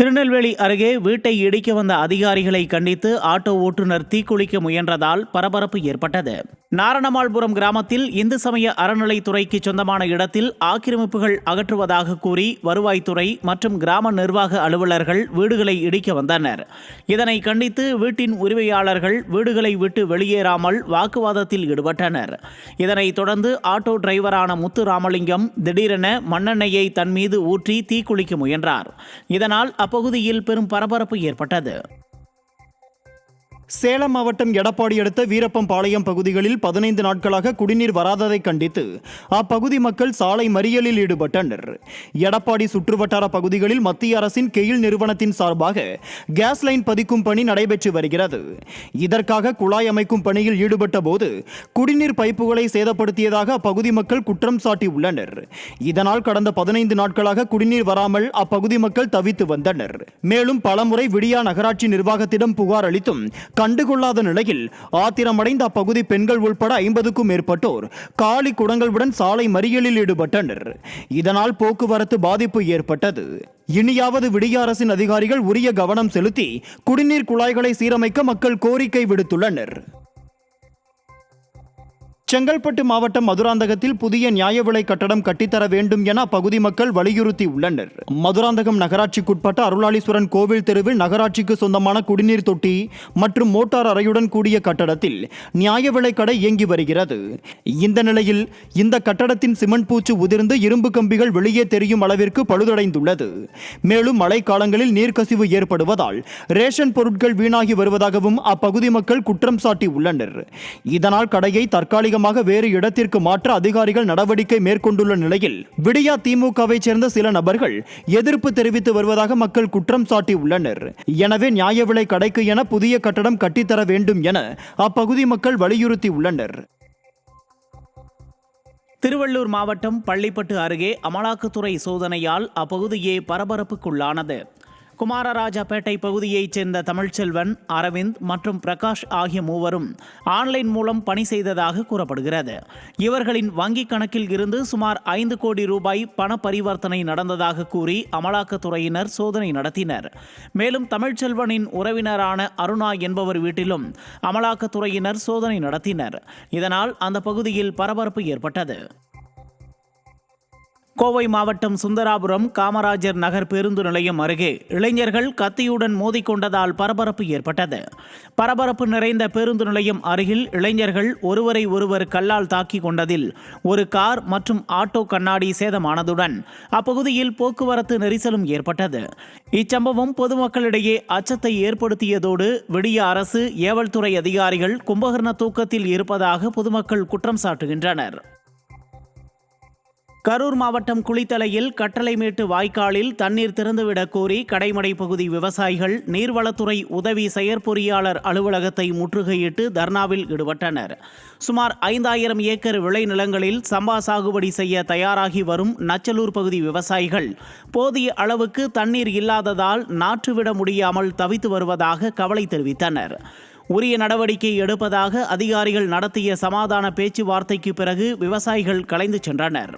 திருநெல்வேலி அருகே வீட்டை இடிக்க வந்த அதிகாரிகளை கண்டித்து ஆட்டோ ஓட்டுநர் தீக்குளிக்க முயன்றதால் பரபரப்பு ஏற்பட்டது. நாரணமாள்புரம் கிராமத்தில் இந்து சமய அறநிலைத்துறைக்கு சொந்தமான இடத்தில் ஆக்கிரமிப்புகள் அகற்றுவதாக கூறி வருவாய்த்துறை மற்றும் கிராம நிர்வாக அலுவலர்கள் வீடுகளை இடிக்க வந்தனர். இதனை கண்டித்து வீட்டின் உரிமையாளர்கள் வீடுகளை விட்டு வெளியேறாமல் வாக்குவாதத்தில் ஈடுபட்டனர். இதனைத் தொடர்ந்து ஆட்டோ டிரைவரான முத்துராமலிங்கம் திடீரென மண்ணெண்ணெயை தன் மீது ஊற்றி தீக்குளிக்க முயன்றார். இதனால் அப்பகுதியில் பெரும் பரபரப்பு ஏற்பட்டது. சேலம் மாவட்டம் எடப்பாடி அடுத்த வீரப்பம்பாளையம் பகுதிகளில் 15 நாட்களாக குடிநீர் வராததை கண்டித்து அப்பகுதி மக்கள் சாலை மறியலில் ஈடுபட்டனர். எடப்பாடி சுற்றுவட்டார பகுதிகளில் மத்திய அரசின் கெயில் நிறுவனத்தின் சார்பாக கேஸ் லைன் பதிக்கும் பணி நடைபெற்று வருகிறது. இதற்காக குழாய் அமைக்கும் பணியில் ஈடுபட்ட போது குடிநீர் பைப்புகளை சேதப்படுத்தியதாக அப்பகுதி மக்கள் குற்றம் சாட்டியுள்ளனர். இதனால் கடந்த 15 நாட்களாக குடிநீர் வராமல் அப்பகுதி மக்கள் தவித்து வந்தனர். மேலும் பலமுறை விடியா நகராட்சி நிர்வாகத்திடம் புகார் அளித்தும் கண்டுகொள்ளாத நிலையில் ஆத்திரமடைந்த அப்பகுதி பெண்கள் உள்பட 50க்கும் மேற்பட்டோர் காலி குடங்களுடன் சாலை மறியலில் ஈடுபட்டனர். இதனால் போக்குவரத்து பாதிப்பு ஏற்பட்டது. இனியாவது விடிய அரசின் அதிகாரிகள் உரிய கவனம் செலுத்தி குடிநீர் குழாய்களை சீரமைக்க மக்கள் கோரிக்கை விடுத்துள்ளனர். செங்கல்பட்டு மாவட்டம் மதுராந்தகத்தில் புதிய நியாய விலை கட்டடம் கட்டித்தர வேண்டும் என அப்பகுதி மக்கள் வலியுறுத்தி உள்ளனர். மதுராந்தகம் நகராட்சிக்குட்பட்ட அருளாளீஸ்வரன் கோவில் தெருவில் நகராட்சிக்கு சொந்தமான குடிநீர் தொட்டி மற்றும் மோட்டார் அறையுடன் கூடிய கட்டடத்தில் நியாய விலை கடை இயங்கி வருகிறது. இந்த நிலையில் இந்த கட்டடத்தின் சிமெண்ட் பூச்சு உதிர்ந்து இரும்பு கம்பிகள் வெளியே தெரியும் அளவிற்கு பழுதடைந்துள்ளது. மேலும் மழைக்காலங்களில் நீர்க்கசிவு ஏற்படுவதால் ரேஷன் பொருட்கள் வீணாகி வருவதாகவும் அப்பகுதி மக்கள் குற்றம் சாட்டி உள்ளனர். இதனால் கடையை தற்காலிக வேறு இடத்திற்கு மாற்ற அதிகாரிகள் நடவடிக்கை மேற்கொண்டுள்ள நிலையில் விடியா திமுகவை சேர்ந்த சில நபர்கள் எதிர்ப்பு தெரிவித்து வருவதாக மக்கள் குற்றம் சாட்டி உள்ளனர். எனவே நியாய விலை கடைக்கு என புதிய கட்டடம் கட்டித்தர வேண்டும் என அப்பகுதி மக்கள் வலியுறுத்தி உள்ளனர். திருவள்ளூர் மாவட்டம் பள்ளிப்பட்டு அருகே அமலாக்கத்துறை சோதனையால் அப்பகுதியே பரபரப்புக்குள்ளானது. குமாரராஜபேட்டை பகுதியைச் சேர்ந்த தமிழ்ச்செல்வன், அரவிந்த் மற்றும் பிரகாஷ் ஆகிய மூவரும் ஆன்லைன் மூலம் பணி செய்ததாக கூறப்படுகிறது. இவர்களின் வங்கிக் கணக்கில் இருந்து சுமார் 5 கோடி ரூபாய் பண பரிவர்த்தனை நடந்ததாக கூறி அமலாக்கத்துறையினர் சோதனை நடத்தினர். மேலும் தமிழ்ச்செல்வனின் உறவினரான அருணா என்பவர் வீட்டிலும் அமலாக்கத்துறையினர் சோதனை நடத்தினர். இதனால் அந்த பகுதியில் பரபரப்பு ஏற்பட்டது. கோவை மாவட்டம் சுந்தராபுரம் காமராஜர் நகர் பேருந்து நிலையம் அருகே இளைஞர்கள் கத்தியுடன் மோதிக்கொண்டதால் பரபரப்பு ஏற்பட்டது. பரபரப்பு நிறைந்த பேருந்து நிலையம் அருகில் இளைஞர்கள் ஒருவரை ஒருவர் கல்லால் தாக்கி கொண்டதில் ஒரு கார் மற்றும் ஆட்டோ கண்ணாடி சேதமானதுடன் அப்பகுதியில் போக்குவரத்து நெரிசலும் ஏற்பட்டது. இச்சம்பவம் பொதுமக்களிடையே அச்சத்தை ஏற்படுத்தியதோடு விடிய அரசு ஏவல்துறை அதிகாரிகள் கும்பகர்ண தூக்கத்தில் இருப்பதாக பொதுமக்கள் குற்றம் சாட்டுகின்றனர். கரூர் மாவட்டம் குளித்தலையில் கட்டளைமேட்டு வாய்க்காலில் தண்ணீர் திறந்துவிடக் கோரி கடைமடை பகுதி விவசாயிகள் நீர்வளத்துறை உதவி செயற்பொறியாளர் அலுவலகத்தை முற்றுகையிட்டு தர்ணாவில் ஈடுபட்டனர். சுமார் 5000 ஏக்கர் விளைநிலங்களில் சம்பா சாகுபடி செய்ய தயாராகி வரும் நச்சலூர் பகுதி விவசாயிகள் போதிய அளவுக்கு தண்ணீர் இல்லாததால் நாற்றுவிட முடியாமல் தவித்து வருவதாக கவலை தெரிவித்தனர். உரிய நடவடிக்கை எடுப்பதாக அதிகாரிகள் நடத்திய சமாதான பேச்சுவார்த்தைக்கு பிறகு விவசாயிகள் கலைந்து சென்றனர்.